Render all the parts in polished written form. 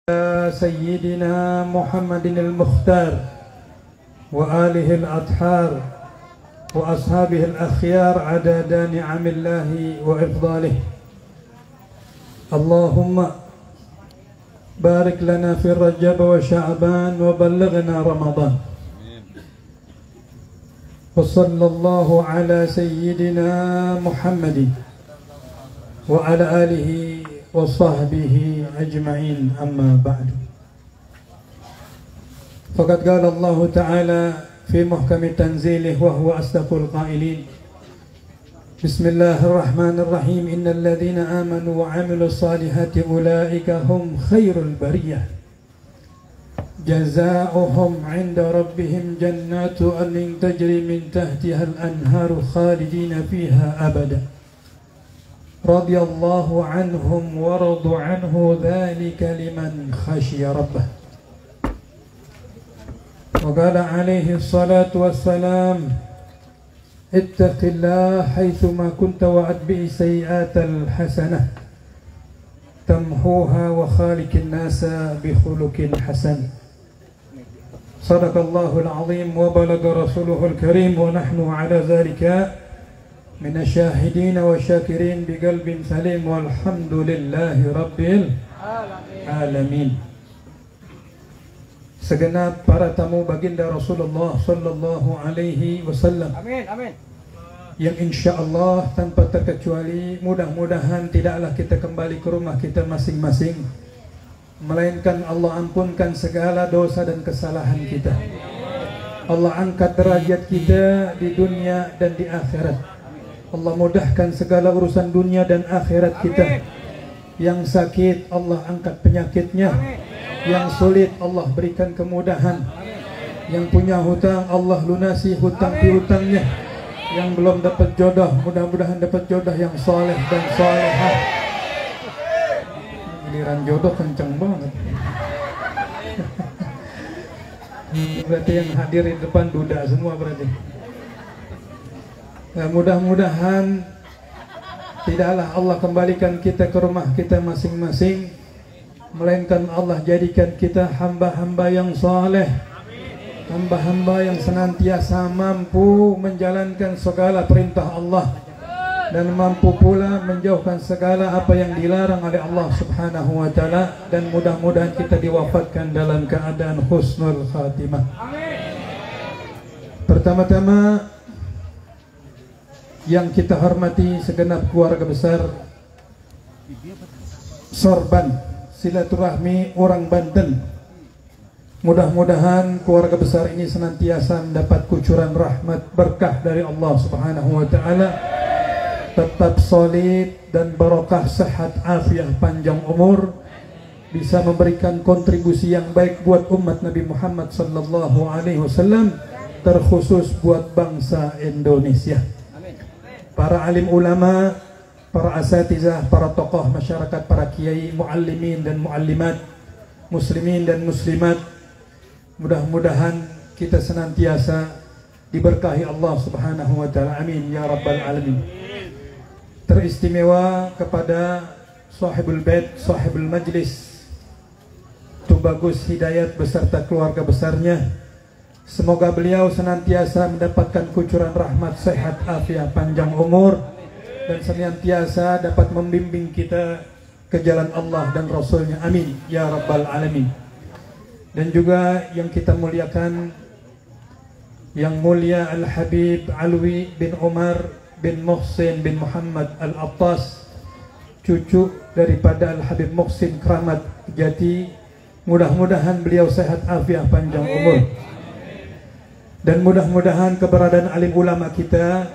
سيدنا محمد المختار وآله الأطهار وأصحابه الأخيار عدد نعم الله وإفضاله. اللهم بارك لنا في رجب وشعبان وبلغنا رمضان. وصلى الله على سيدنا محمد وعلى آله وصحبه أجمعين. أما بعد، فقد قال الله تعالى في محكم تنزيله وهو أصدق القائلين: بسم الله الرحمن الرحيم، إن الذين آمنوا وعملوا الصالحات أولئك هم خير البرية جزاؤهم عند ربهم جنات عدن تجري من تحتها الأنهار خالدين فيها أبدا رضي الله عنهم ورضوا عنه ذلك لمن خشي ربه. وقال عليه الصلاة والسلام: اتق الله حيثما كنت وأتبع السيئات الحسنة تمحوها وخالق الناس بخلق حسن. صدق الله العظيم وبلغ رسوله الكريم ونحن على ذلك من الشاهدين والشاكرين بقلب سليم والحمد لله رب العالمين. Segenap para tamu baginda Rasulullah sallallahu alaihi wasallam, amin amin, yang insyaallah tanpa terkecuali mudah-mudahan tidaklah kita kembali ke rumah kita masing-masing, melainkan Allah ampunkan segala dosa dan kesalahan kita. Allah angkat derajat kita di dunia dan di akhirat. Allah mudahkan segala urusan dunia dan akhirat kita. Yang sakit Allah angkat penyakitnya. Yang sulit Allah berikan kemudahan. Yang punya hutang Allah lunasi hutang piutangnya. Yang belum dapat jodoh mudah-mudahan dapat jodoh yang soleh dan solehah. Giliran jodoh kenceng banget. Berarti yang hadir di depan duda semua berarti. Nah, mudah-mudahan tidaklah Allah kembalikan kita ke rumah kita masing-masing, melainkan Allah jadikan kita hamba-hamba yang saleh, hamba-hamba yang senantiasa mampu menjalankan segala perintah Allah dan mampu pula menjauhkan segala apa yang dilarang oleh Allah Subhanahu wa taala, dan mudah-mudahan kita diwafatkan dalam keadaan husnul khatimah. Pertama-tama yang kita hormati segenap keluarga besar Sorban Silaturahmi Orang Banten, mudah-mudahan keluarga besar ini senantiasa mendapat kucuran rahmat berkah dari Allah Subhanahu wa taala, tetap solid dan barokah, sehat afiah panjang umur, bisa memberikan kontribusi yang baik buat umat Nabi Muhammad sallallahu alaihi wasallam, terkhusus buat bangsa Indonesia. Para alim ulama, para asatizah, para tokoh masyarakat, para kiai, muallimin dan muallimat, muslimin dan muslimat, mudah-mudahan kita senantiasa diberkahi Allah Subhanahu wa taala, amin ya rabbal alamin. Teristimewa kepada sahibul bait, sahibul majlis Tubagus Hidayat beserta keluarga besarnya. Semoga beliau senantiasa mendapatkan kucuran rahmat, sehat afiat panjang umur, dan senantiasa dapat membimbing kita ke jalan Allah dan Rasulnya, amin ya rabbal alamin. Dan juga yang kita muliakan, yang mulia Al-Habib Alwi bin Umar bin Muhsin bin Muhammad Al-Attas, cucu daripada Al-Habib Muhsin Keramat Jati. Mudah-mudahan beliau sehat afiat panjang umur, dan mudah-mudahan keberadaan alim ulama kita,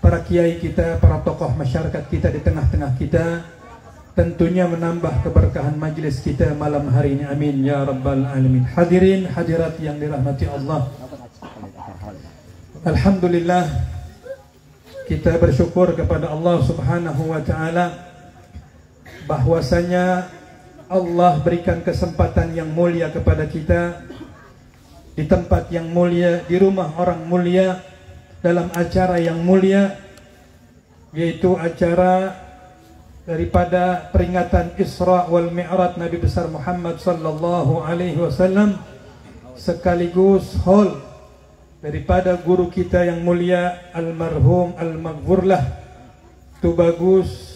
para kiai kita, para tokoh masyarakat kita di tengah-tengah kita tentunya menambah keberkahan majlis kita malam hari ini, amin ya rabbal alamin. Hadirin hadirat yang dirahmati Allah, alhamdulillah kita bersyukur kepada Allah Subhanahu wa taala bahwasanya Allah berikan kesempatan yang mulia kepada kita di tempat yang mulia, di rumah orang mulia, dalam acara yang mulia, yaitu acara daripada peringatan Isra wal Mi'raj Nabi besar Muhammad sallallahu alaihi wasallam, sekaligus haul daripada guru kita yang mulia almarhum al-maghfurlah Tubagus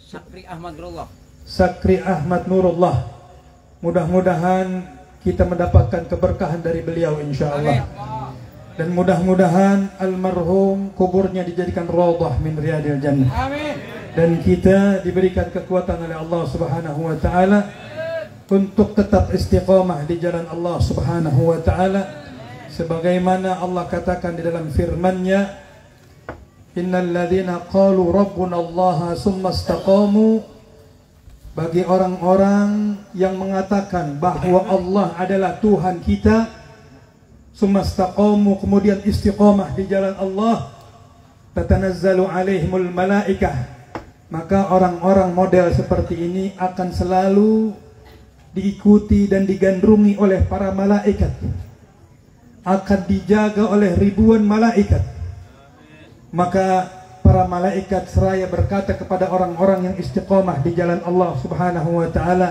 Sakri Ahmad Nurullah. Mudah-mudahan kita mendapatkan keberkahan dari beliau insyaallah. Dan mudah-mudahan almarhum kuburnya dijadikan raudhah min riyadil jannah. Amin. Dan kita diberikan kekuatan oleh Allah Subhanahu wa taala untuk tetap istiqamah di jalan Allah Subhanahu wa taala sebagaimana Allah katakan di dalam firman-Nya, innal ladzina qalu rabbuna Allah tsumma istaqamu, bagi orang-orang yang mengatakan bahwa Allah adalah Tuhan kita, sumastaqamu, kemudian istiqamah di jalan Allah, tatanazzalu alaihimul malaikah, maka orang-orang model seperti ini akan selalu diikuti dan digandrungi oleh para malaikat, akan dijaga oleh ribuan malaikat. Maka para malaikat seraya berkata kepada orang-orang yang istiqamah di jalan Allah Subhanahu wa taala,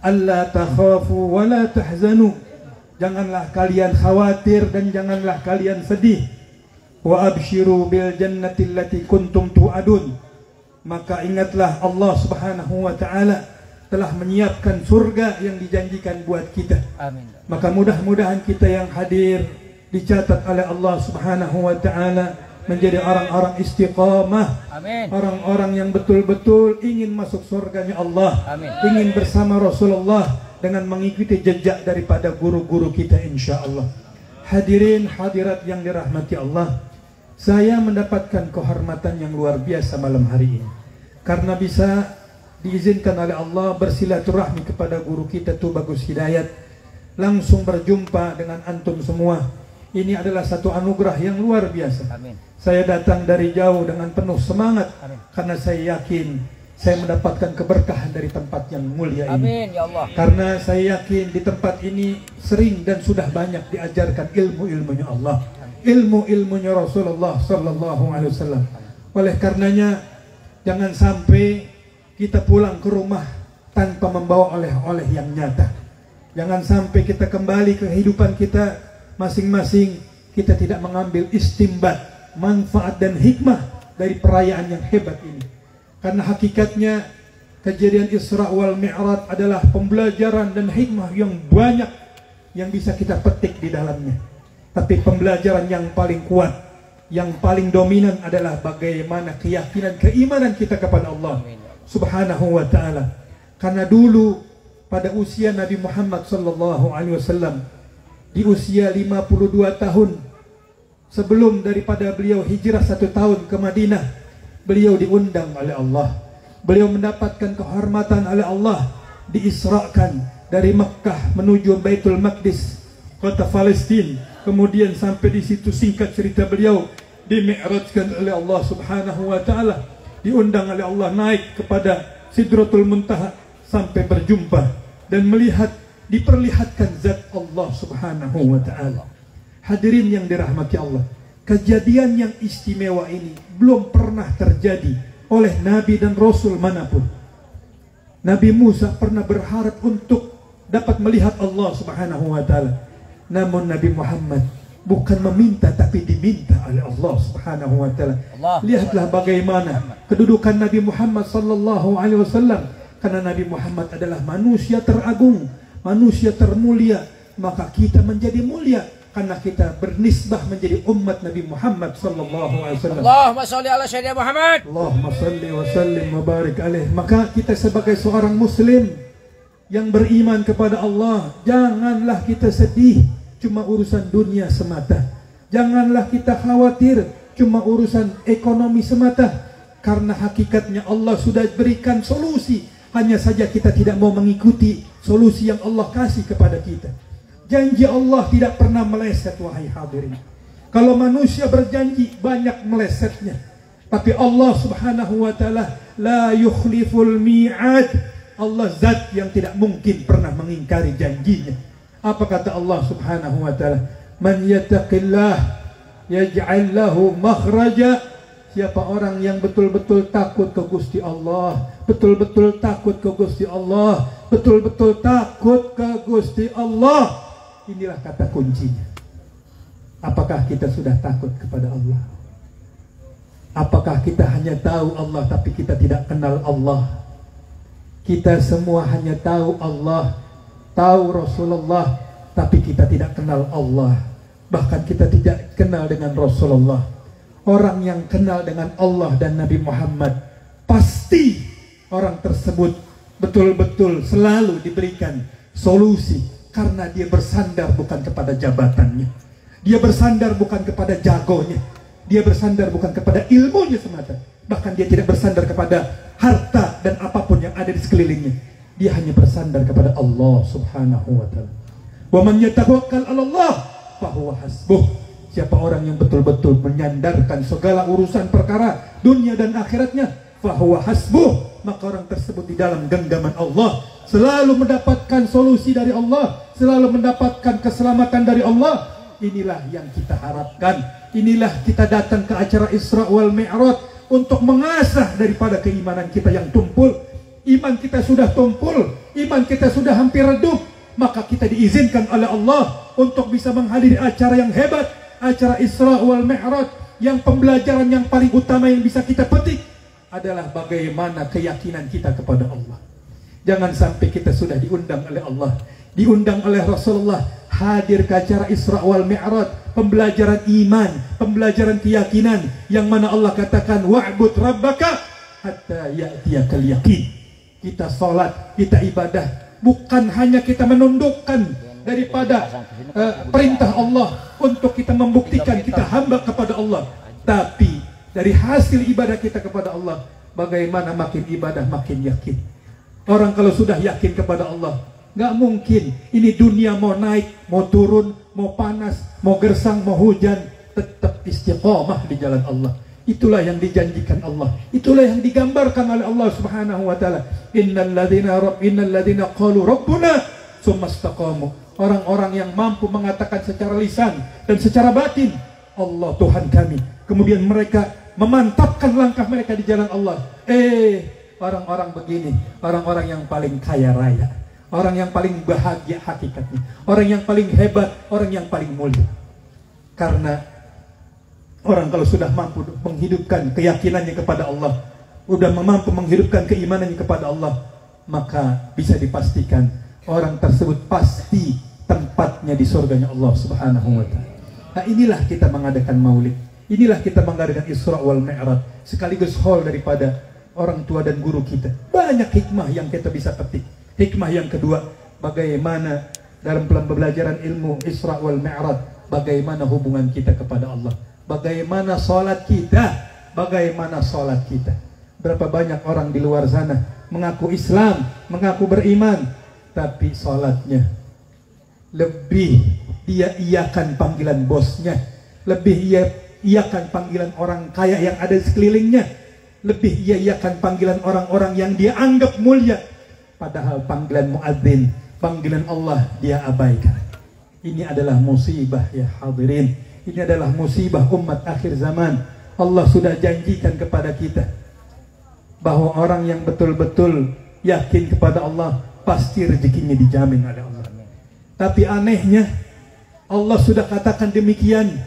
alla takhafu wa la tahzanu, janganlah kalian khawatir dan janganlah kalian sedih. Wa abshiru bil jannati allati kuntum tu'adun, maka ingatlah Allah Subhanahu wa taala telah menyiapkan surga yang dijanjikan buat kita. Amin. Maka mudah-mudahan kita yang hadir dicatat oleh Allah Subhanahu wa taala menjadi orang-orang istiqamah. Amin. Orang-orang yang betul-betul ingin masuk surganya Allah. Amin. Ingin bersama Rasulullah dengan mengikuti jejak daripada guru-guru kita insyaallah. Hadirin hadirat yang dirahmati Allah, saya mendapatkan kehormatan yang luar biasa malam hari ini karena bisa diizinkan oleh Allah bersilaturahmi kepada guru kita Tubagus Hidayat, langsung berjumpa dengan antum semua. Ini adalah satu anugerah yang luar biasa. Amin. Saya datang dari jauh dengan penuh semangat. Amin. Karena saya yakin saya mendapatkan keberkahan dari tempat yang mulia ini. Amin, ya Allah. Karena saya yakin di tempat ini sering dan sudah banyak diajarkan ilmu-ilmunya Allah, ilmu-ilmunya Rasulullah sallallahu alaihi wasallam. Oleh karenanya jangan sampai kita pulang ke rumah tanpa membawa oleh-oleh yang nyata. Jangan sampai kita kembali ke kehidupan kita masing-masing, kita tidak mengambil istimbat, manfaat dan hikmah dari perayaan yang hebat ini. Karena hakikatnya kejadian Isra wal Mi'raj adalah pembelajaran dan hikmah yang banyak yang bisa kita petik di dalamnya. Tapi pembelajaran yang paling kuat, yang paling dominan adalah bagaimana keyakinan, keimanan kita kepada Allah Subhanahu wa ta'ala. Karena dulu pada usia Nabi Muhammad sallallahu alaihi wasallam, di usia 52 tahun sebelum daripada beliau hijrah 1 tahun ke Madinah, beliau diundang oleh Allah. Beliau mendapatkan kehormatan oleh Allah, diisrakan dari Mekkah menuju Baitul Maqdis, kota Palestina. Kemudian sampai di situ singkat cerita beliau dimi'rajkan oleh Allah Subhanahu wa taala, diundang oleh Allah naik kepada Sidratul Muntaha sampai berjumpa dan melihat, diperlihatkan zat Allah Subhanahu wa ta'ala. Hadirin yang dirahmati Allah, kejadian yang istimewa ini belum pernah terjadi oleh Nabi dan Rasul manapun. Nabi Musa pernah berharap untuk dapat melihat Allah Subhanahu wa ta'ala, namun Nabi Muhammad bukan meminta tapi diminta oleh Allah Subhanahu wa ta'ala. Lihatlah bagaimana kedudukan Nabi Muhammad sallallahu alaihi wasallam, karena Nabi Muhammad adalah manusia teragung, manusia termulia, maka kita menjadi mulia karena kita bernisbah menjadi umat Nabi Muhammad sallallahu alaihi wasallam. Allahumma shalli ala sayyidina Muhammad. Allahumma shalli wa sallim wa barik alaih. Maka kita sebagai seorang muslim yang beriman kepada Allah, janganlah kita sedih cuma urusan dunia semata. Janganlah kita khawatir cuma urusan ekonomi semata, karena hakikatnya Allah sudah berikan solusi. Hanya saja kita tidak mau mengikuti solusi yang Allah kasih kepada kita. Janji Allah tidak pernah meleset, wahai hadirin. Kalau manusia berjanji banyak melesetnya, tapi Allah Subhanahu wa ta'ala la yukhliful mi'ad. Allah zat yang tidak mungkin pernah mengingkari janjinya. Apa kata Allah Subhanahu wa ta'ala? Man yattaqillah yaj'al lahu makhraja. siapa orang yang betul-betul takut ke Gusti Allah, betul-betul takut ke Gusti Allah, betul-betul takut ke Gusti Allah. Inilah kata kuncinya. Apakah kita sudah takut kepada Allah? Apakah kita hanya tahu Allah tapi kita tidak kenal Allah? Kita semua hanya tahu Allah, tahu Rasulullah, tapi kita tidak kenal Allah. Bahkan kita tidak kenal dengan Rasulullah. Orang yang kenal dengan Allah dan Nabi Muhammad, pasti orang tersebut betul-betul selalu diberikan solusi. Karena dia bersandar bukan kepada jabatannya, dia bersandar bukan kepada jagonya, dia bersandar bukan kepada ilmunya semata. Bahkan dia tidak bersandar kepada harta dan apapun yang ada di sekelilingnya. Dia hanya bersandar kepada Allah subhanahu wa ta'ala. Wa man yatawakkal 'ala Allah fahuwa hasbuh. Siapa orang yang betul-betul menyandarkan segala urusan perkara dunia dan akhiratnya, fahuwa hasbuh, maka orang tersebut di dalam genggaman Allah, selalu mendapatkan solusi dari Allah, selalu mendapatkan keselamatan dari Allah. Inilah yang kita harapkan. Inilah kita datang ke acara Isra wal Mi'raj untuk mengasah daripada keimanan kita yang tumpul. Iman kita sudah tumpul, iman kita sudah hampir redup, maka kita diizinkan oleh Allah untuk bisa menghadiri acara yang hebat, acara Isra wal Mi'raj, yang pembelajaran yang paling utama yang bisa kita petik adalah bagaimana keyakinan kita kepada Allah. Jangan sampai kita sudah diundang oleh Allah, diundang oleh Rasulullah, hadir ke acara Isra wal Mi'raj, pembelajaran iman, pembelajaran keyakinan, yang mana Allah katakan wa'bud rabbaka hatta ya'tiyakal yaqin. Kita sholat, kita ibadah, bukan hanya kita menundukkan daripada perintah Allah untuk kita membuktikan kita hamba kepada Allah, tapi dari hasil ibadah kita kepada Allah, bagaimana makin ibadah makin yakin. Orang kalau sudah yakin kepada Allah, nggak mungkin ini dunia mau naik, mau turun, mau panas, mau gersang, mau hujan, tetap istiqomah di jalan Allah. Itulah yang dijanjikan Allah, itulah yang digambarkan oleh Allah subhanahu wa ta'ala. Innal ladzina qalu rabbuna tsumma istaqamu. Orang-orang yang mampu mengatakan secara lisan dan secara batin, Allah Tuhan kami, kemudian mereka memantapkan langkah mereka di jalan Allah. Orang-orang begini, orang-orang yang paling kaya raya, orang yang paling bahagia hakikatnya, orang yang paling hebat, orang yang paling mulia. Karena orang kalau sudah mampu menghidupkan keyakinannya kepada Allah, sudah mampu menghidupkan keimanannya kepada Allah, maka bisa dipastikan orang tersebut pasti tempatnya di surganya Allah subhanahu wa ta'ala. Nah, inilah kita mengadakan maulid, inilah kita mengadakan Isra wal Mi'raj, sekaligus haul daripada orang tua dan guru kita. Banyak hikmah yang kita bisa petik. Hikmah yang kedua, bagaimana dalam pembelajaran ilmu Isra wal Mi'raj, bagaimana hubungan kita kepada Allah, bagaimana sholat kita, bagaimana sholat kita. Berapa banyak orang di luar sana mengaku Islam, mengaku beriman, tapi sholatnya lebih dia iakan panggilan bosnya, lebih iakan panggilan orang kaya yang ada di sekelilingnya, lebih iakan panggilan orang-orang yang dia anggap mulia, padahal panggilan muadzin, panggilan Allah dia abaikan. Ini adalah musibah ya hadirin, ini adalah musibah umat akhir zaman. Allah sudah janjikan kepada kita bahwa orang yang betul-betul yakin kepada Allah, pasti rezekinya dijamin oleh Allah. Tapi anehnya Allah sudah katakan demikian,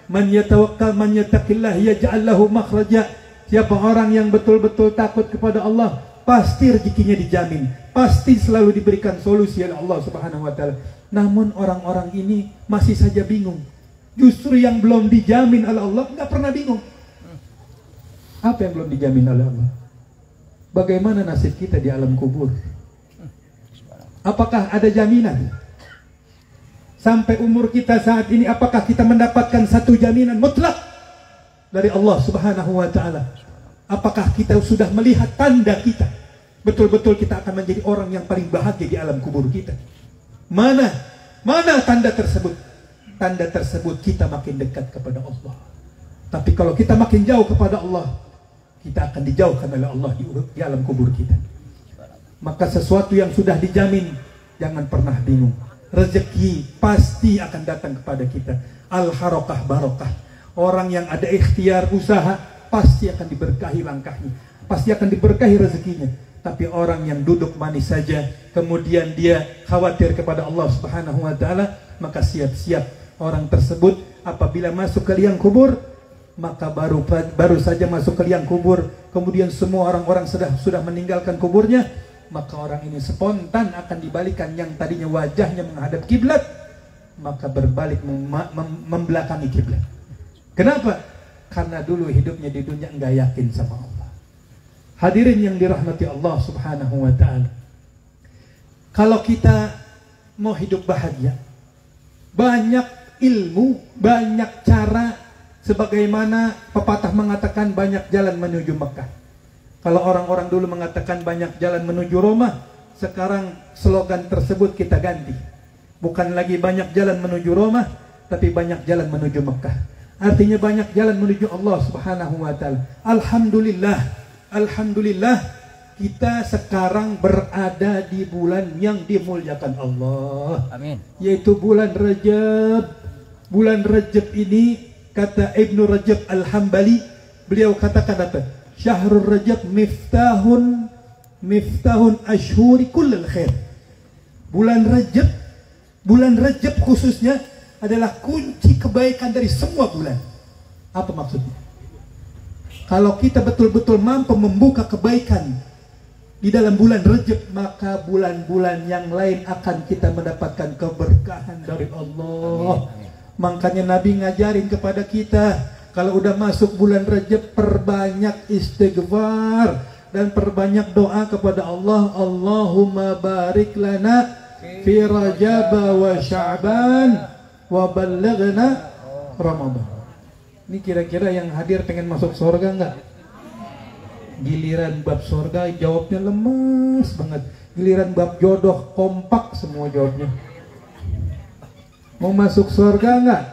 man yatawakkal man yattaqillah yaj'al lahu makhraja. Siapa orang yang betul-betul takut kepada Allah, pasti rezekinya dijamin, pasti selalu diberikan solusi oleh Allah subhanahu wa ta'ala. Namun orang-orang ini masih saja bingung. Justru yang belum dijamin oleh Allah nggak pernah bingung. Apa yang belum dijamin oleh Allah? Bagaimana nasib kita di alam kubur? Apakah ada jaminan? Sampai umur kita saat ini, apakah kita mendapatkan satu jaminan mutlak dari Allah subhanahu wa ta'ala? Apakah kita sudah melihat tanda kita? Betul-betul kita akan menjadi orang yang paling bahagia di alam kubur kita. Mana tanda tersebut? Tanda tersebut kita makin dekat kepada Allah. Tapi kalau kita makin jauh kepada Allah, kita akan dijauhkan oleh Allah di alam kubur kita. Maka sesuatu yang sudah dijamin, jangan pernah bingung. Rezeki pasti akan datang kepada kita. Al-harakah barokah. Orang yang ada ikhtiar usaha, pasti akan diberkahi langkahnya, pasti akan diberkahi rezekinya. Tapi orang yang duduk manis saja, kemudian dia khawatir kepada Allah Subhanahu wa Ta'ala, maka siap-siap orang tersebut apabila masuk ke liang kubur, maka baru saja masuk ke liang kubur, kemudian semua orang-orang sudah meninggalkan kuburnya, maka orang ini spontan akan dibalikan, yang tadinya wajahnya menghadap kiblat, maka berbalik membelakangi kiblat. Kenapa? Karena dulu hidupnya di dunia enggak yakin sama Allah. Hadirin yang dirahmati Allah Subhanahu wa Ta'ala, kalau kita mau hidup bahagia, banyak ilmu, banyak cara, sebagaimana pepatah mengatakan banyak jalan menuju Mekah. Kalau orang-orang dulu mengatakan banyak jalan menuju Roma, sekarang slogan tersebut kita ganti. Bukan lagi banyak jalan menuju Roma, tapi banyak jalan menuju Mekah. Artinya banyak jalan menuju Allah Subhanahu wa Ta'ala. Alhamdulillah, kita sekarang berada di bulan yang dimuliakan Allah. Amin. Yaitu bulan Rajab. Bulan Rajab ini, kata Ibnu Rajab Al-Hambali, beliau katakan apa? Syahrul Rajab miftahun ashhuri kullal khair. Bulan Rajab khususnya adalah kunci kebaikan dari semua bulan. Apa maksudnya? Kalau kita betul-betul mampu membuka kebaikan di dalam bulan Rajab, maka bulan-bulan yang lain akan kita mendapatkan keberkahan dari Allah. Makanya Nabi ngajarin kepada kita, kalau udah masuk bulan Rajab, perbanyak istighfar dan perbanyak doa kepada Allah. Allahumma barik lana fi Rajab wa Sya'ban wa ballaghna Ramadan. Ini kira-kira yang hadir pengen masuk surga enggak? Giliran bab surga jawabnya lemes banget. Giliran bab jodoh kompak semua jawabnya. Mau masuk surga enggak?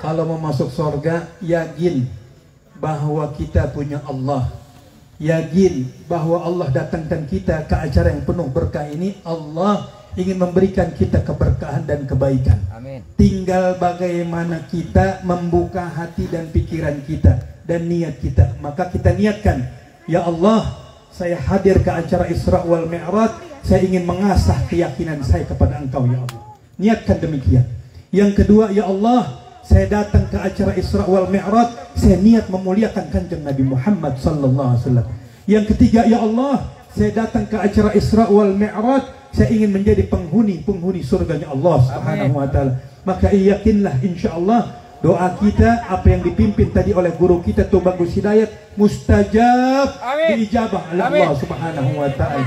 Kalau mau masuk surga, yakin bahwa kita punya Allah. Yakin bahwa Allah datangkan kita ke acara yang penuh berkah ini. Allah ingin memberikan kita keberkahan dan kebaikan. Amin. Tinggal bagaimana kita membuka hati dan pikiran kita dan niat kita. Maka kita niatkan, ya Allah, saya hadir ke acara Isra wal Mi'raj, saya ingin mengasah keyakinan saya kepada Engkau, ya Allah. Niatkan demikian. Yang kedua, ya Allah, saya datang ke acara Isra wal Mi'raj, saya niat memuliakan Kanjeng Nabi Muhammad sallallahu alaihi wasallam. Yang ketiga, ya Allah, saya datang ke acara Isra wal Mi'raj, saya ingin menjadi penghuni surganya Allah Subhanahu wa Ta'ala. Maka yakinlah, insyaallah doa kita, apa yang dipimpin tadi oleh guru kita Tubagus Hidayat, mustajab, diijabah oleh Allah Subhanahu wa Ta'ala.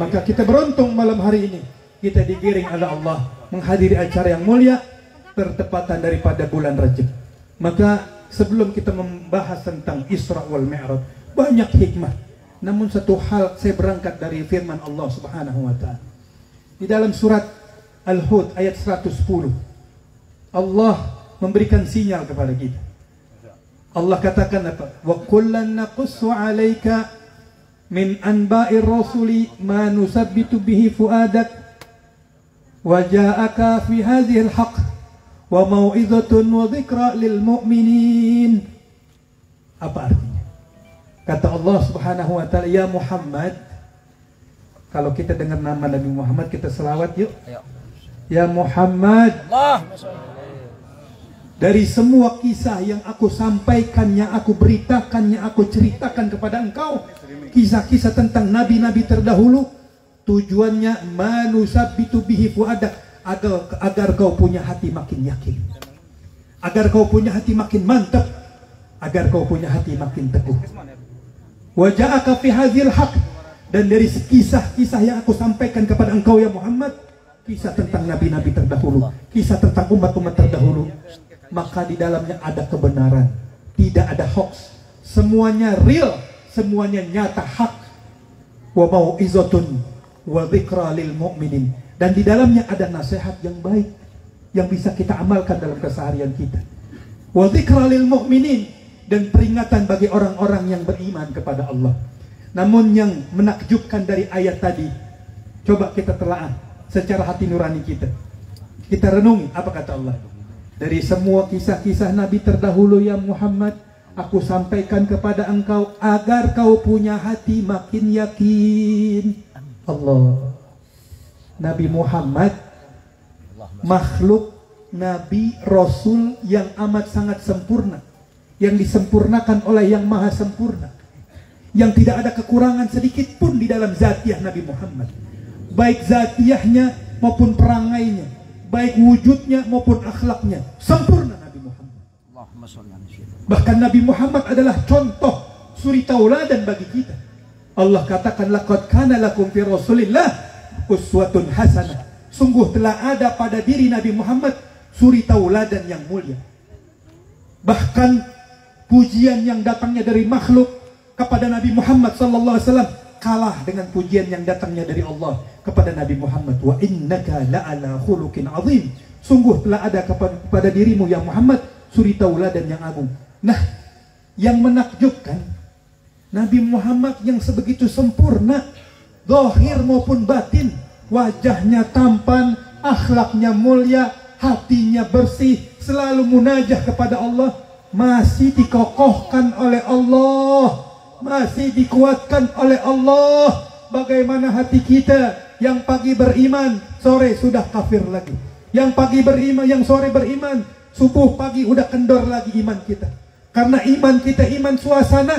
Maka kita beruntung malam hari ini, kita digiring oleh Allah menghadiri acara yang mulia, bertepatan daripada bulan Rajab. Maka sebelum kita membahas tentang Isra wal Mi'raj, banyak hikmah. Namun satu hal, saya berangkat dari firman Allah Subhanahu wa Ta'ala. Di dalam surat Al-Hud ayat 110, Allah memberikan sinyal kepada kita. Allah katakan apa? Wa kullan naqussu 'alaika min anba'ir rasuli ma nusabbitu bihi fuadak wa ja'aka fi hadhihi al-haqq wa mau'izatun wa dhikra lil mu'minin. Apa artinya? Kata Allah Subhanahu wa Ta'ala, ya Muhammad, kalau kita dengar nama Nabi Muhammad, kita selawat yuk. Ya Muhammad, dari semua kisah yang aku sampaikan, yang aku beritakan, yang aku ceritakan kepada engkau, kisah-kisah tentang nabi-nabi terdahulu, tujuannya manusabbitu bihi fuadak, agar kau punya hati makin yakin, agar kau punya hati makin mantap, agar kau punya hati makin teguh. Wa ja'aka fi hadzal haqq, dan dari kisah-kisah yang aku sampaikan kepada engkau ya Muhammad, kisah tentang nabi-nabi terdahulu, kisah tentang umat-umat terdahulu, maka di dalamnya ada kebenaran, tidak ada hoax, semuanya real, semuanya nyata, hak. Wa mau'izatun wa dzikra lil mu'minin, dan di dalamnya ada nasihat yang baik yang bisa kita amalkan dalam keseharian kita. Wa dzikra lil mu'minin, dan peringatan bagi orang-orang yang beriman kepada Allah. Namun yang menakjubkan dari ayat tadi, coba kita telaah secara hati nurani kita. Kita renungi apa kata Allah. Dari semua kisah-kisah Nabi terdahulu ya Muhammad, Aku sampaikan kepada engkau agar kau punya hati makin yakin. Allah. Nabi Muhammad makhluk Nabi Rasul yang amat sangat sempurna, yang disempurnakan oleh yang maha sempurna, yang tidak ada kekurangan sedikit pun di dalam zatiah Nabi Muhammad, baik zatiahnya maupun perangainya, baik wujudnya maupun akhlaknya, sempurna Nabi Muhammad. Bahkan Nabi Muhammad adalah contoh suri tauladan bagi kita. Allah katakan, laqad kana lakum fi Rasulillah uswatun hasanah. Sungguh telah ada pada diri Nabi Muhammad suri tauladan yang mulia. Bahkan pujian yang datangnya dari makhluk kepada Nabi Muhammad sallallahu alaihi wasallam kalah dengan pujian yang datangnya dari Allah kepada Nabi Muhammad. Wa innaka la'ala khuluqin azim. Sungguh telah ada kepada dirimu yang Muhammad suri tauladan yang agung. Nah, yang menakjubkan, Nabi Muhammad yang sebegitu sempurna, zahir maupun batin, wajahnya tampan, akhlaknya mulia, hatinya bersih, selalu munajah kepada Allah, masih dikokohkan oleh Allah, masih dikuatkan oleh Allah. Bagaimana hati kita yang pagi beriman, sore sudah kafir lagi, yang pagi beriman, yang sore beriman, subuh pagi udah kendor lagi iman kita. Karena iman kita iman suasana,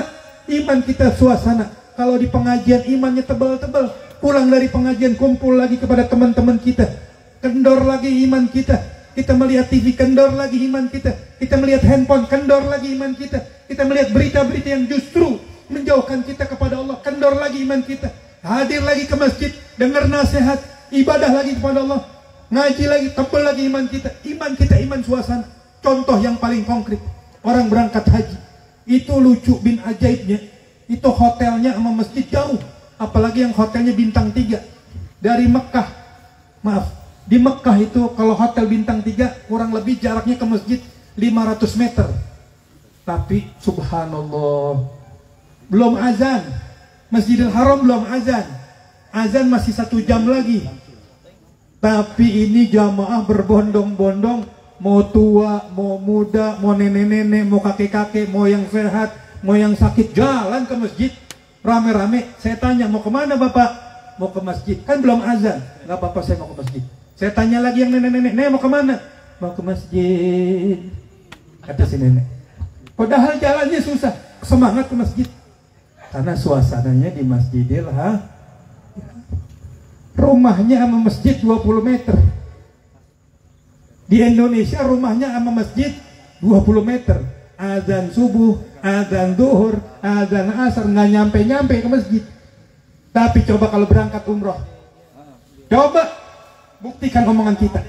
iman kita suasana. Kalau di pengajian imannya tebal-tebal, pulang dari pengajian kumpul lagi kepada teman-teman kita, kendor lagi iman kita. Kita melihat TV, kendor lagi iman kita. Kita melihat handphone, kendor lagi iman kita. Kita melihat berita-berita yang justru menjauhkan kita kepada Allah, kendor lagi iman kita. Hadir lagi ke masjid, dengar nasihat, ibadah lagi kepada Allah, ngaji lagi, tebal lagi iman kita. Iman kita iman suasana. Contoh yang paling konkret, orang berangkat haji, itu lucu bin ajaibnya, itu hotelnya sama masjid jauh. Apalagi yang hotelnya bintang 3 dari Mekah. Maaf, di Mekah itu kalau hotel bintang 3 kurang lebih jaraknya ke masjid 500 meter. Tapi subhanallah, belum azan, Masjidil Haram belum azan, azan masih 1 jam lagi. Tapi ini jamaah berbondong-bondong, mau tua, mau muda, mau nenek-nenek, mau kakek-kakek, mau yang sehat, mau yang sakit, jalan ke masjid rame-rame. Saya tanya, mau kemana bapak? Mau ke masjid, kan belum azan. Gak apa-apa, saya mau ke masjid. Saya tanya lagi yang nenek-nenek, nenek mau kemana? Mau ke masjid, kata si nenek. Padahal jalannya susah, semangat ke masjid. Karena suasananya di Masjidil rumahnya sama masjid 20 meter. Di Indonesia rumahnya sama masjid 20 meter. Azan subuh, azan duhur, azan asar, nggak nyampe-nyampe ke masjid. Tapi coba kalau berangkat umroh, coba buktikan omongan kita.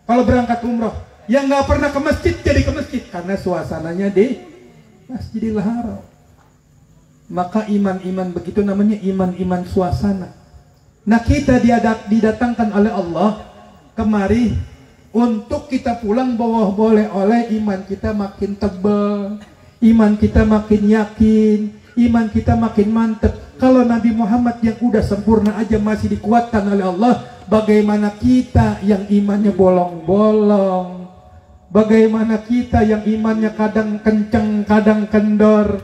Kalau berangkat umroh, yang nggak pernah ke masjid jadi ke masjid karena suasananya di Masjidil Haram. Maka iman-iman begitu namanya iman-iman suasana. Nah, kita didatangkan oleh Allah kemari untuk kita pulang bawa oleh iman kita makin tebal, iman kita makin yakin, iman kita makin mantap. Kalau Nabi Muhammad yang udah sempurna aja masih dikuatkan oleh Allah, bagaimana kita yang imannya bolong-bolong? Bagaimana kita yang imannya kadang kenceng, kadang kendor?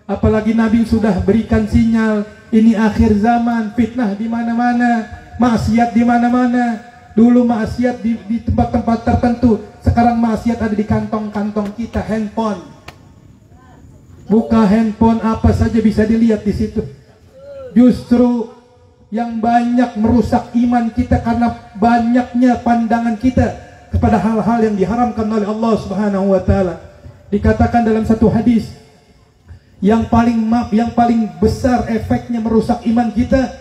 Apalagi Nabi sudah berikan sinyal, ini akhir zaman, fitnah di mana-mana, maksiat di mana-mana. Dulu maksiat di tempat-tempat tertentu, sekarang maksiat ada di kantong-kantong kita, handphone. Buka handphone apa saja bisa dilihat di situ. Justru yang banyak merusak iman kita karena banyaknya pandangan kita kepada hal-hal yang diharamkan oleh Allah Subhanahu wa taala. Dikatakan dalam satu hadis, yang paling besar efeknya merusak iman kita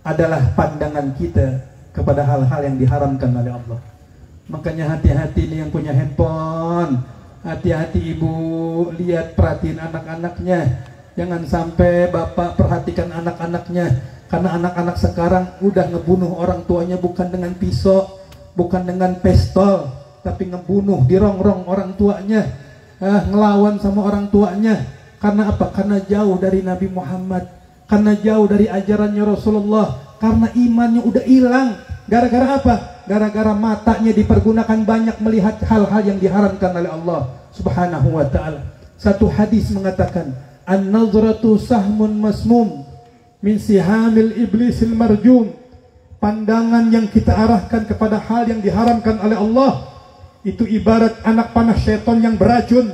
adalah pandangan kita kepada hal-hal yang diharamkan oleh Allah. Makanya hati-hati nih yang punya handphone, hati-hati ibu, lihat, perhatiin anak-anaknya. Jangan sampai bapak perhatikan anak-anaknya, karena anak-anak sekarang udah ngebunuh orang tuanya bukan dengan pisau, bukan dengan pistol, tapi ngebunuh, dirongrong orang tuanya, ngelawan sama orang tuanya. Karena apa? Karena jauh dari Nabi Muhammad, karena jauh dari ajarannya Rasulullah, karena imannya udah hilang. Gara-gara apa? Gara-gara matanya dipergunakan banyak melihat hal-hal yang diharamkan oleh Allah Subhanahu wa ta'ala. Satu hadis mengatakan, an-nazratu sahmun masmum min sihamil iblisil marjum. Pandangan yang kita arahkan kepada hal yang diharamkan oleh Allah itu ibarat anak panah syaitan yang beracun.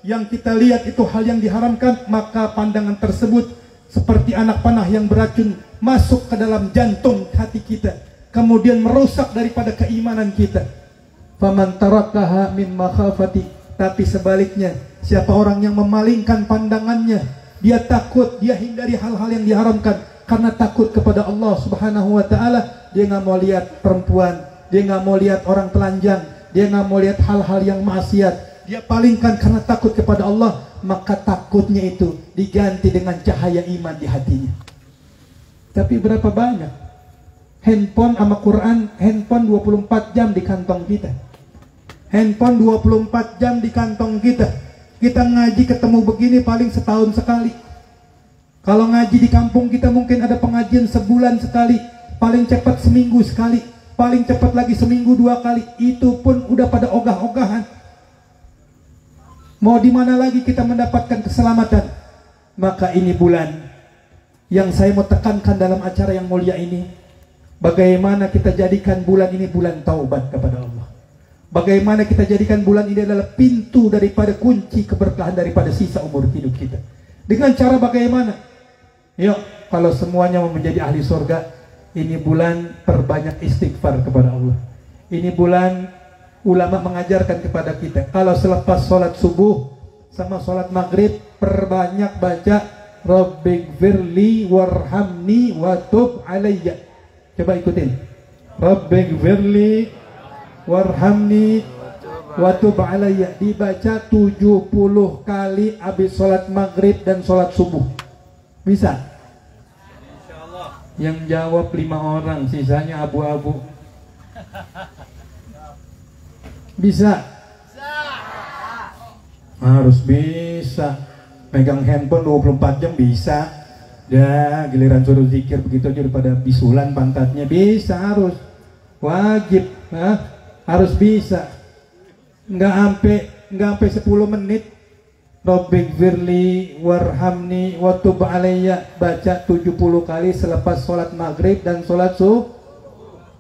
Yang kita lihat itu hal yang diharamkan, maka pandangan tersebut seperti anak panah yang beracun masuk ke dalam jantung hati kita, kemudian merusak daripada keimanan kita. Faman tarakaha min makhafati, tapi sebaliknya, siapa orang yang memalingkan pandangannya, dia takut, dia hindari hal-hal yang diharamkan karena takut kepada Allah Subhanahu wa taala. Dia nggak mau lihat perempuan, dia nggak mau lihat orang telanjang, dia nggak mau lihat hal-hal yang maksiat, dia palingkan karena takut kepada Allah. Maka takutnya itu diganti dengan cahaya iman di hatinya. Tapi berapa banyak handphone sama Quran, handphone 24 jam di kantong kita, handphone 24 jam di kantong kita. Kita ngaji ketemu begini paling setahun sekali. Kalau ngaji di kampung kita mungkin ada pengajian sebulan sekali, paling cepat seminggu sekali, paling cepat lagi seminggu 2 kali. Itu pun udah pada ogah-ogahan. Mau di mana lagi kita mendapatkan keselamatan? Maka ini bulan yang saya mau tekankan dalam acara yang mulia ini. Bagaimana kita jadikan bulan ini bulan taubat kepada Allah. Bagaimana kita jadikan bulan ini adalah pintu daripada kunci keberkahan daripada sisa umur hidup kita. Dengan cara bagaimana? Yuk, kalau semuanya mau menjadi ahli surga, ini bulan perbanyak istighfar kepada Allah. Ini bulan ulama mengajarkan kepada kita, kalau selepas sholat subuh sama sholat maghrib, perbanyak baca Rabbighfirli warhamni watub alayya. Coba ikutin, Rabbighfirli warhamni watub alayya. Dibaca 70 kali habis sholat maghrib dan sholat subuh. Bisa? Yang jawab 5 orang, sisanya abu-abu. Bisa? Harus bisa. Megang handphone 24 jam bisa. Ya, giliran suruh zikir begitu aja daripada bisulan pantatnya. Bisa, harus. Wajib, harus bisa. Enggak sampai 10 menit. Rabbighfirli warhamni watub alayya, baca 70 kali selepas sholat maghrib dan sholat subuh.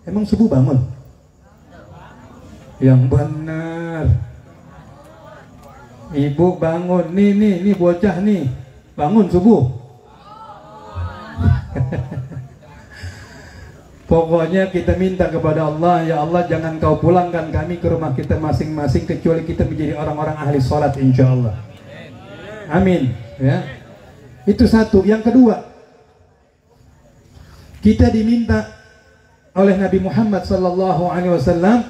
Emang subuh bangun? Yang benar. Ibu bangun, nih bocah nih, bangun subuh. Pokoknya kita minta kepada Allah, ya Allah jangan kau pulangkan kami ke rumah kita masing-masing kecuali kita menjadi orang-orang ahli sholat, insya Allah. Amin. Ya, itu satu. Yang kedua, kita diminta oleh Nabi Muhammad SAW,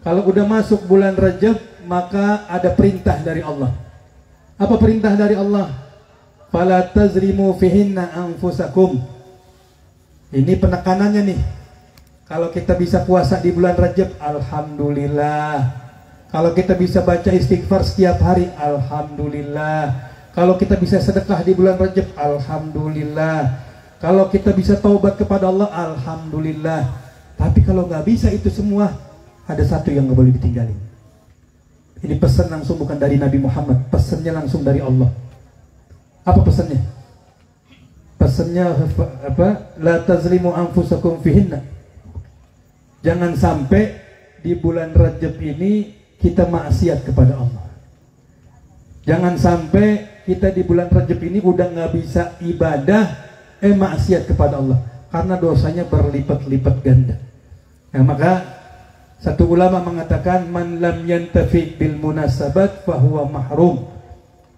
kalau udah masuk bulan Rajab maka ada perintah dari Allah. Apa perintah dari Allah? Fala tazrimu fihinna anfusakum. Ini penekanannya nih. Kalau kita bisa puasa di bulan Rajab, alhamdulillah. Kalau kita bisa baca istighfar setiap hari, alhamdulillah. Kalau kita bisa sedekah di bulan Rajab, alhamdulillah. Kalau kita bisa taubat kepada Allah, alhamdulillah. Tapi kalau nggak bisa itu semua, ada satu yang nggak boleh ditinggalin. Ini pesan langsung bukan dari Nabi Muhammad, pesannya langsung dari Allah. Apa pesannya? Pesannya apa? La tazlimu anfusakum fihinna. Jangan sampai di bulan Rajab ini kita maksiat kepada Allah. Jangan sampai kita di bulan Rajab ini udah nggak bisa ibadah, maksiat kepada Allah, karena dosanya berlipat-lipat ganda. Nah, maka satu ulama mengatakan, man lam yantafi bil munasabat fahuwa mahrum.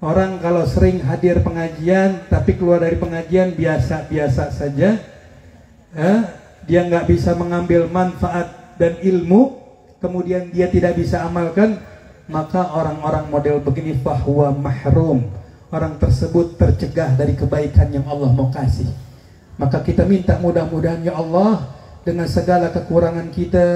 Orang kalau sering hadir pengajian tapi keluar dari pengajian biasa-biasa saja, dia nggak bisa mengambil manfaat dan ilmu, kemudian dia tidak bisa amalkan, maka orang-orang model begini fahuwa mahrum. Orang tersebut tercegah dari kebaikan yang Allah mau kasih. Maka kita minta mudah-mudahan ya Allah, dengan segala kekurangan kita,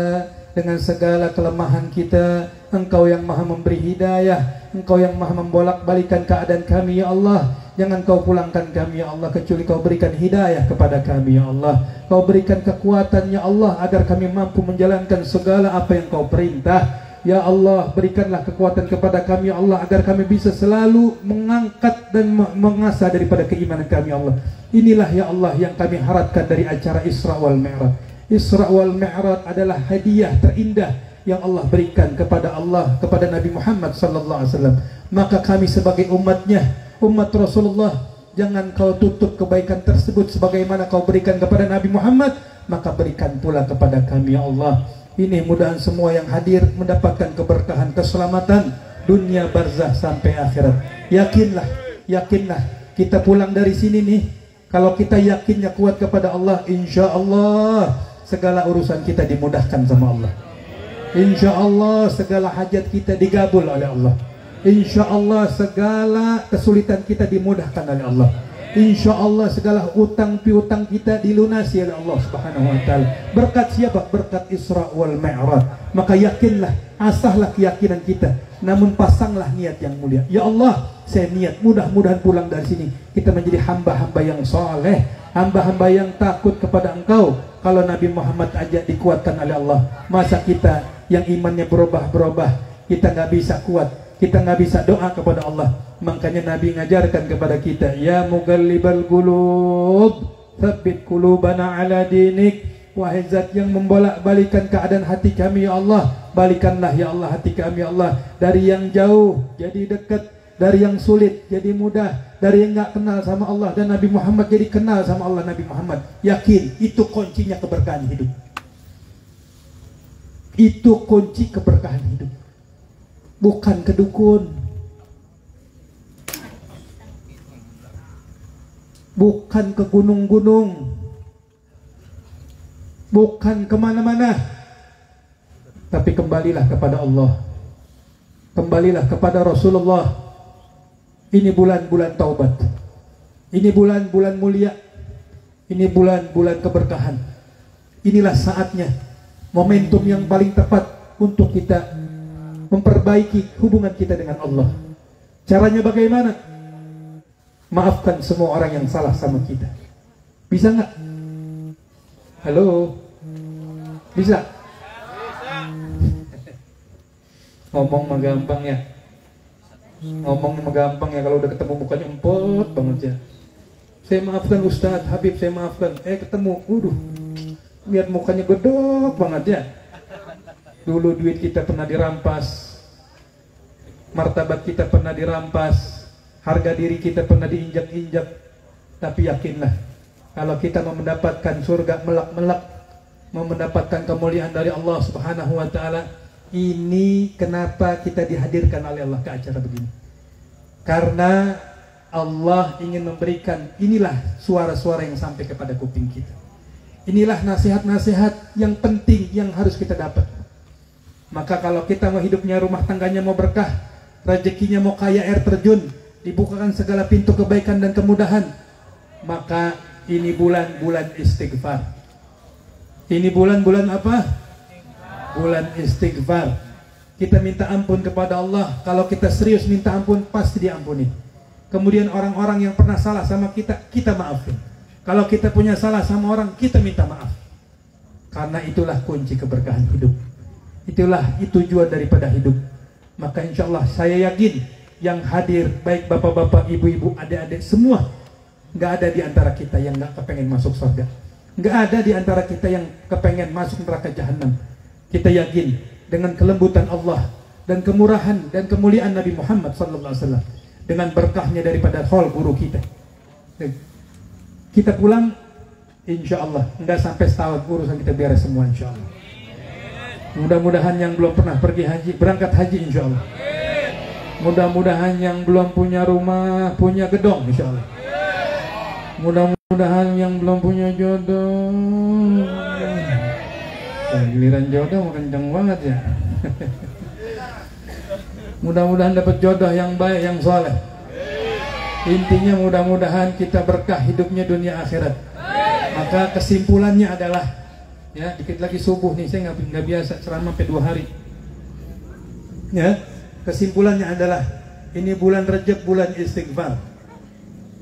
dengan segala kelemahan kita, Engkau yang maha memberi hidayah, Engkau yang maha membolak-balikan keadaan kami ya Allah. Jangan kau pulangkan kami ya Allah kecuali kau berikan hidayah kepada kami ya Allah. Kau berikan kekuatan ya Allah agar kami mampu menjalankan segala apa yang kau perintah. Ya Allah, berikanlah kekuatan kepada kami ya Allah, agar kami bisa selalu mengangkat dan mengasah daripada keimanan kami ya Allah. Inilah ya Allah yang kami harapkan dari acara Isra wal Mi'raj. Isra wal Mi'raj adalah hadiah terindah yang Allah berikan kepada Allah, kepada Nabi Muhammad sallallahu alaihi wasallam. Maka kami sebagai umatnya, umat Rasulullah, jangan kau tutup kebaikan tersebut sebagaimana kau berikan kepada Nabi Muhammad, maka berikan pula kepada kami ya Allah. Ini mudahan semua yang hadir mendapatkan keberkahan, keselamatan dunia barzah sampai akhirat. Yakinlah, yakinlah, kita pulang dari sini nih, kalau kita yakinnya kuat kepada Allah, insya Allah segala urusan kita dimudahkan sama Allah. Insya Allah segala hajat kita digabul oleh Allah. Insya Allah segala kesulitan kita dimudahkan oleh Allah. Insya Allah segala utang piutang kita dilunasi oleh Allah Subhanahu wa Ta'ala. Berkat siapa? Berkat Isra wal Mi'raj. Maka yakinlah, asahlah keyakinan kita, namun pasanglah niat yang mulia. Ya Allah, saya niat mudah-mudahan pulang dari sini kita menjadi hamba-hamba yang soleh, hamba-hamba yang takut kepada Engkau. Kalau Nabi Muhammad aja dikuatkan oleh Allah, masa kita yang imannya berubah-berubah kita nggak bisa kuat, kita nggak bisa doa kepada Allah. Makanya Nabi ngajarkan kepada kita, ya mugallibal qulub, tsabbit qulubana ala dinik. Wahai zat yang membolak-balikan keadaan hati kami ya Allah, balikanlah ya Allah hati kami ya Allah, dari yang jauh jadi dekat, dari yang sulit jadi mudah, dari yang nggak kenal sama Allah dan Nabi Muhammad jadi kenal sama Allah Nabi Muhammad. Yakin itu kuncinya keberkahan hidup. Itu kunci keberkahan hidup, bukan kedukun, bukan ke gunung-gunung, bukan kemana-mana, tapi kembalilah kepada Allah, kembalilah kepada Rasulullah. Ini bulan-bulan taubat, ini bulan-bulan mulia, ini bulan-bulan keberkahan. Inilah saatnya, momentum yang paling tepat untuk kita memperbaiki hubungan kita dengan Allah. Caranya bagaimana? Maafkan semua orang yang salah sama kita. Bisa nggak? Halo? Bisa? Ngomong mah gampang ya. Ngomong mah gampang ya, kalau udah ketemu mukanya empot banget ya. Saya maafkan Ustadz Habib, saya maafkan. Ketemu, lihat mukanya gedok banget ya. Dulu duit kita pernah dirampas, martabat kita pernah dirampas, harga diri kita pernah diinjak-injak. Tapi yakinlah, kalau kita mau mendapatkan surga melak-melak, mau mendapatkan kemuliaan dari Allah Subhanahu wa Ta'ala, ini kenapa kita dihadirkan oleh Allah ke acara begini. Karena Allah ingin memberikan, inilah suara-suara yang sampai kepada kuping kita. Inilah nasihat-nasihat yang penting yang harus kita dapat. Maka kalau kita mau hidupnya, rumah tangganya mau berkah, rezekinya mau kaya air terjun, dibukakan segala pintu kebaikan dan kemudahan, maka ini bulan-bulan istighfar. Ini bulan-bulan apa? Bulan istighfar. Kita minta ampun kepada Allah. Kalau kita serius minta ampun, pasti diampuni. Kemudian orang-orang yang pernah salah sama kita, kita maafin. Kalau kita punya salah sama orang, kita minta maaf. Karena itulah kunci keberkahan hidup. Itulah tujuan daripada hidup. Maka insya Allah saya yakin yang hadir, baik bapak-bapak, ibu-ibu, adik-adik, semua, nggak ada di antara kita yang nggak kepengen masuk surga. Nggak ada di antara kita yang kepengen masuk neraka jahanam. Kita yakin dengan kelembutan Allah dan kemurahan dan kemuliaan Nabi Muhammad SAW, dengan berkahnya daripada hol guru kita, kita pulang insya Allah nggak sampai setahun urusan kita beres semua insya Allah. Mudah-mudahan yang belum pernah pergi haji, berangkat haji insya Allah. Mudah-mudahan yang belum punya rumah, punya gedong insya Allah. Mudah-mudahan yang belum punya jodoh, giliran jodoh kenceng banget ya. Mudah-mudahan dapat jodoh yang baik, yang soleh. Intinya mudah-mudahan kita berkah hidupnya dunia akhirat. Maka kesimpulannya adalah, ya, dikit lagi subuh nih, saya nggak biasa ceramah sampai 2 hari. Ya, kesimpulannya adalah ini bulan Rajab, bulan istighfar.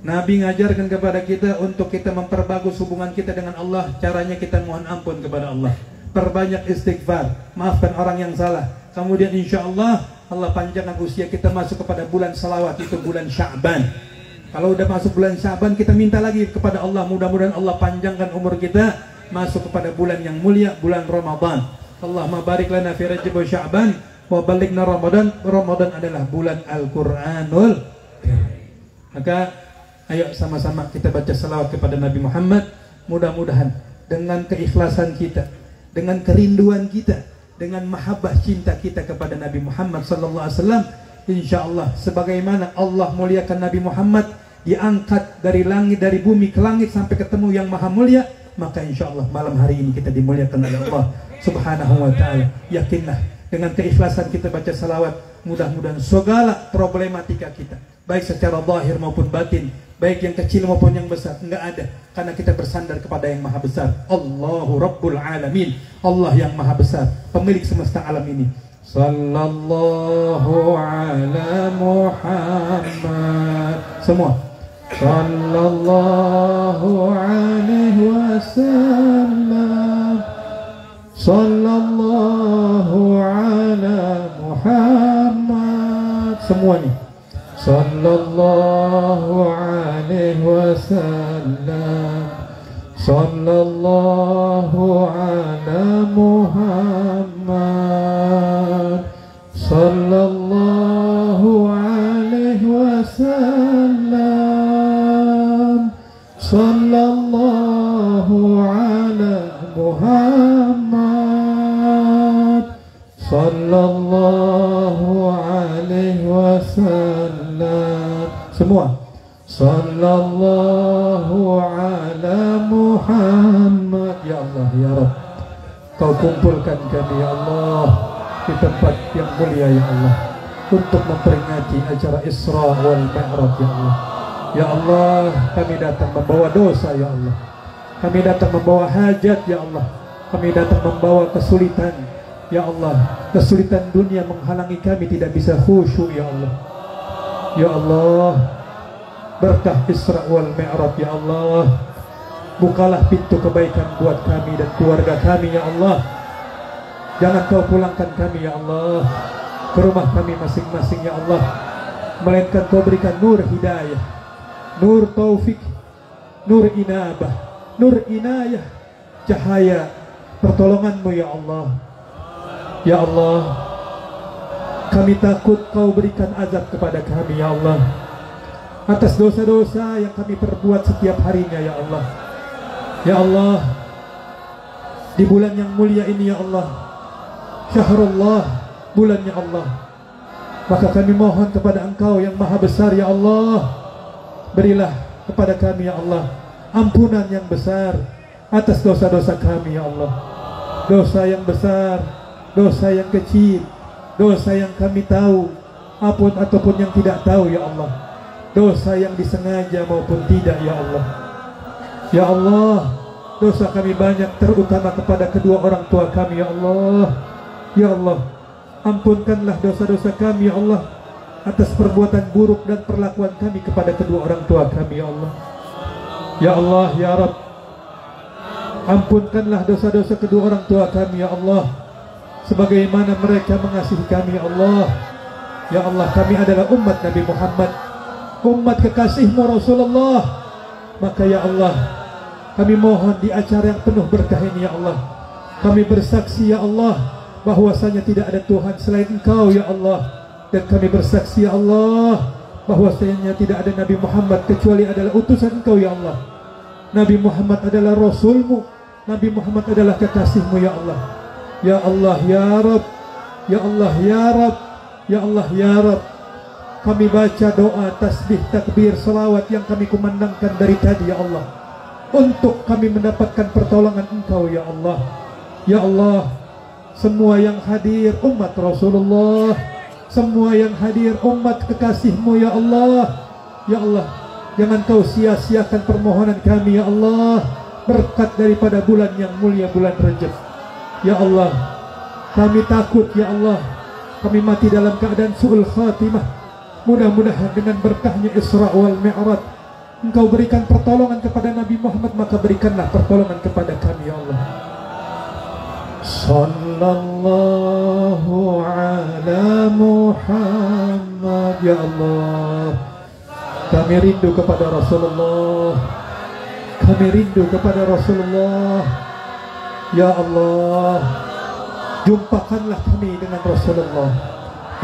Nabi ngajarkan kepada kita untuk kita memperbagus hubungan kita dengan Allah. Caranya kita mohon ampun kepada Allah, perbanyak istighfar, maafkan orang yang salah. Kemudian insya Allah panjangkan usia kita masuk kepada bulan salawat, itu bulan Sya'ban. Kalau udah masuk bulan Sya'ban, kita minta lagi kepada Allah, mudah-mudahan Allah panjangkan umur kita masuk kepada bulan yang mulia, bulan Ramadan. Allahumma barik lana fi Rajab wa Sya'ban wa balighna Ramadan. Ramadan adalah bulan Al-Qur'anul Karim. Maka ayo sama-sama kita baca salawat kepada Nabi Muhammad. Mudah-mudahan dengan keikhlasan kita, dengan kerinduan kita, dengan mahabbah cinta kita kepada Nabi Muhammad sallallahu alaihi wasallam, insyaallah sebagaimana Allah muliakan Nabi Muhammad, diangkat dari langit, dari bumi ke langit sampai ketemu yang maha mulia, maka insyaallah malam hari ini kita dimuliakan oleh Allah subhanahu wa ta'ala. Yakinlah dengan keikhlasan kita baca salawat, mudah-mudahan segala problematika kita, baik secara zahir maupun batin, baik yang kecil maupun yang besar, enggak ada, karena kita bersandar kepada yang maha besar, Allahu Rabbul Alamin, Allah yang maha besar, pemilik semesta alam ini. Sallallahu ala Muhammad, semua sallallahu alaihi wasallam, sallallahu ala Muhammad, semua nih, sallallahu alaihi wasallam, sallallahu ala Muhammad, sallallahu alaihi wasallam, sallallahu ala Muhammad, sallallahu alaihi wasallam, semua sallallahu ala Muhammad. Ya Allah, ya Rabb, Kau kumpulkan kami ya Allah di tempat yang mulia ya Allah, untuk memperingati acara Isra wal Mi'raj ya Allah. Ya Allah, kami datang membawa dosa ya Allah, kami datang membawa hajat ya Allah, kami datang membawa kesulitan ya Allah, kesulitan dunia menghalangi kami tidak bisa khusyuk ya Allah. Ya Allah, berkah Isra wal Mi'raj ya Allah, bukalah pintu kebaikan buat kami dan keluarga kami ya Allah. Jangan Kau pulangkan kami ya Allah ke rumah kami masing-masing ya Allah, melainkan Kau berikan nur hidayah, nur taufik, nur inabah, nur inayah, cahaya pertolongan-Mu ya Allah. Ya Allah, kami takut Kau berikan azab kepada kami ya Allah, atas dosa-dosa yang kami perbuat setiap harinya ya Allah. Ya Allah, di bulan yang mulia ini ya Allah, syahrullah, bulannya Allah, maka kami mohon kepada Engkau yang maha besar ya Allah, berilah kepada kami ya Allah ampunan yang besar atas dosa-dosa kami ya Allah. Dosa yang besar, dosa yang kecil, dosa yang kami tahu ataupun yang tidak tahu ya Allah, dosa yang disengaja maupun tidak ya Allah. Ya Allah, dosa kami banyak, terutama kepada kedua orang tua kami ya Allah. Ya Allah, ampunkanlah dosa-dosa kami ya Allah, atas perbuatan buruk dan perlakuan kami kepada kedua orang tua kami ya Allah. Ya Allah, ya Rabb, ampunkanlah dosa-dosa kedua orang tua kami ya Allah, sebagaimana mereka mengasihi kami ya Allah. Ya Allah, kami adalah umat Nabi Muhammad, umat kekasih-Mu Rasulullah. Maka ya Allah, kami mohon di acara yang penuh berkah ini ya Allah, kami bersaksi ya Allah bahwasanya tidak ada Tuhan selain Engkau ya Allah, dan kami bersaksi ya Allah bahwasanya tidak ada Nabi Muhammad kecuali adalah utusan Engkau ya Allah. Nabi Muhammad adalah Rasul-Mu, Nabi Muhammad adalah kekasih-Mu ya Allah. Ya Allah ya Rabb, ya Allah ya Rabb, ya Allah ya Rabb, kami baca doa, tasbih, takbir, salawat yang kami kumandangkan dari tadi ya Allah, untuk kami mendapatkan pertolongan Engkau ya Allah. Ya Allah, semua yang hadir umat Rasulullah, semua yang hadir umat kekasih-Mu ya Allah. Ya Allah, jangan Kau sia-siakan permohonan kami ya Allah, berkat daripada bulan yang mulia, bulan Rajab. Ya Allah, kami takut ya Allah, kami mati dalam keadaan su'ul khatimah. Mudah-mudahan dengan berkahnya Isra wal Mi'raj Engkau berikan pertolongan kepada Nabi Muhammad, maka berikanlah pertolongan kepada kami ya Allah. Sallallahu ala Muhammad. Ya Allah, kami rindu kepada Rasulullah. Kami rindu kepada Rasulullah. Ya Allah, jumpakanlah kami dengan Rasulullah.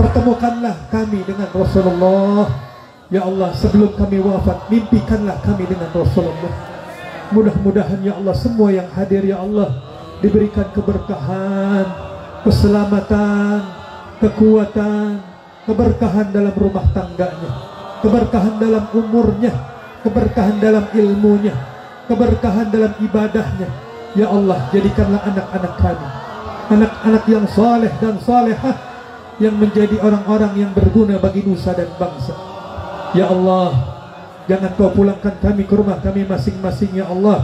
Pertemukanlah kami dengan Rasulullah. Ya Allah, sebelum kami wafat, mimpikanlah kami dengan Rasulullah. Mudah-mudahan ya Allah, semua yang hadir ya Allah diberikan keberkahan, keselamatan, kekuatan, keberkahan dalam rumah tangganya, keberkahan dalam umurnya, keberkahan dalam ilmunya, keberkahan dalam ibadahnya. Ya Allah, jadikanlah anak-anak kami anak-anak yang saleh dan salehah, yang menjadi orang-orang yang berguna bagi nusa dan bangsa. Ya Allah, jangan kau pulangkan kami ke rumah kami masing-masing ya Allah,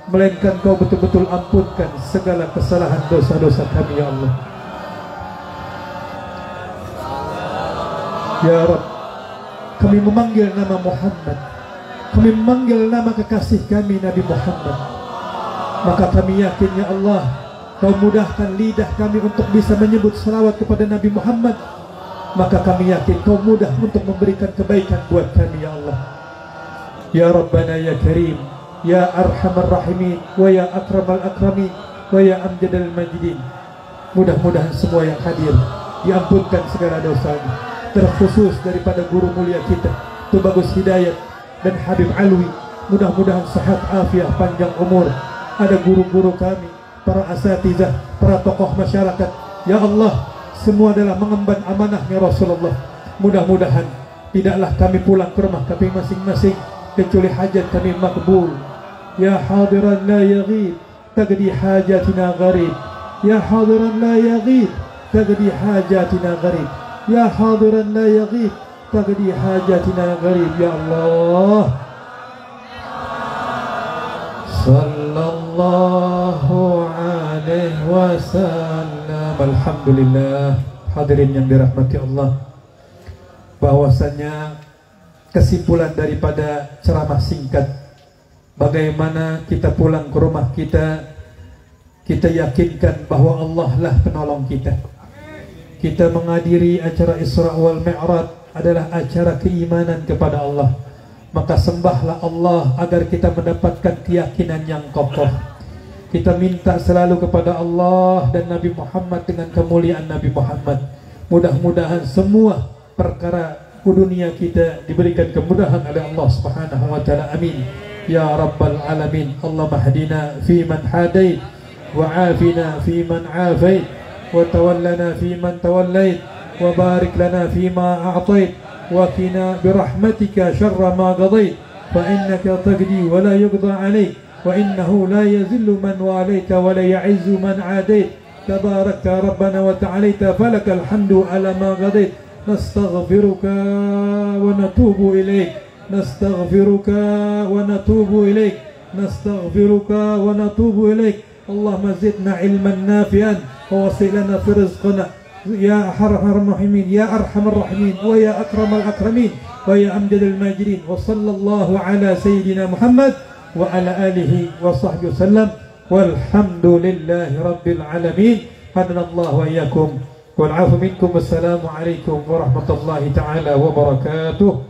melainkan kau betul-betul ampunkan segala kesalahan dosa-dosa kami ya Allah. Ya Rabb, kami memanggil nama Muhammad, kami memanggil nama kekasih kami Nabi Muhammad. Maka kami yakin ya Allah, kau mudahkan lidah kami untuk bisa menyebut salawat kepada Nabi Muhammad. Maka kami yakin kau mudah untuk memberikan kebaikan buat kami ya Allah. Ya Rabbana ya Karim, ya Arhamar Rahimin, wa ya Akramal Akramin, wa ya Amjadal Majidin. Mudah-mudahan semua yang hadir diampunkan segala dosanya, terkhusus daripada guru mulia kita Tubagus Hidayat dan Habib Alwi. Mudah-mudahan sehat afiat panjang umur. Ada guru-guru kami, para asatizah, para tokoh masyarakat. Ya Allah, semua adalah mengemban amanahnya Rasulullah. Mudah-mudahan tidaklah kami pulang ke rumah kami masing-masing kecuali hajat kami makbul. Ya hadiran la yaghib, taqdi hajatina gharib. Ya hadiran la yaghib, taqdi hajatina gharib. Ya hadiran la yaghib, taqdi hajatina gharib. Ya Allah, sallallahu alaihi wasallam. Alhamdulillah. Hadirin yang dirahmati Allah, bahwasanya kesimpulan daripada ceramah singkat, bagaimana kita pulang ke rumah kita, kita yakinkan bahwa Allah lah penolong kita. Kita menghadiri acara Isra wal Mi'raj adalah acara keimanan kepada Allah. Maka sembahlah Allah agar kita mendapatkan keyakinan yang kokoh. Kita minta selalu kepada Allah dan Nabi Muhammad dengan kemuliaan Nabi Muhammad. Mudah-mudahan semua perkara dunia kita diberikan kemudahan oleh Allah Subhanahu wa taala. Amin ya rabbal alamin. Allahumma hdina fi man hadait, wa afina fi man afait, wa tawallana fi man tawallait, wa barik lana fi ma a'tait, wa qina bi rahmatika syarra ma qadait, fa innaka taqdi wa la yuqda alayk, wa innahu la yazillu man walaita wa la ya'izzu man adait. Tabarakta rabbana wa ta'alaita, falakal hamdu ala ma qadait. Nastaghfiruka wa natubu ilaik, nastaghfiruka wa natubu ilaik, nastaghfiruka wa natubu ilaik. Allahumma zidna ilman nafi'an wa wasilana fi rizqina ya arhamar rahimin, ya arhamar rahimin, wa ya akramal akramin, wa ya amjadal majidin. Wa sallallahu ala sayyidina Muhammad wa ala alihi wa sahbihi wasallam. Walhamdulillahi rabbil alamin. Hadanallahu wa iyyakum. Wal 'afu minkum. Wassalamu alaikum warahmatullahi ta'ala wabarakatuh.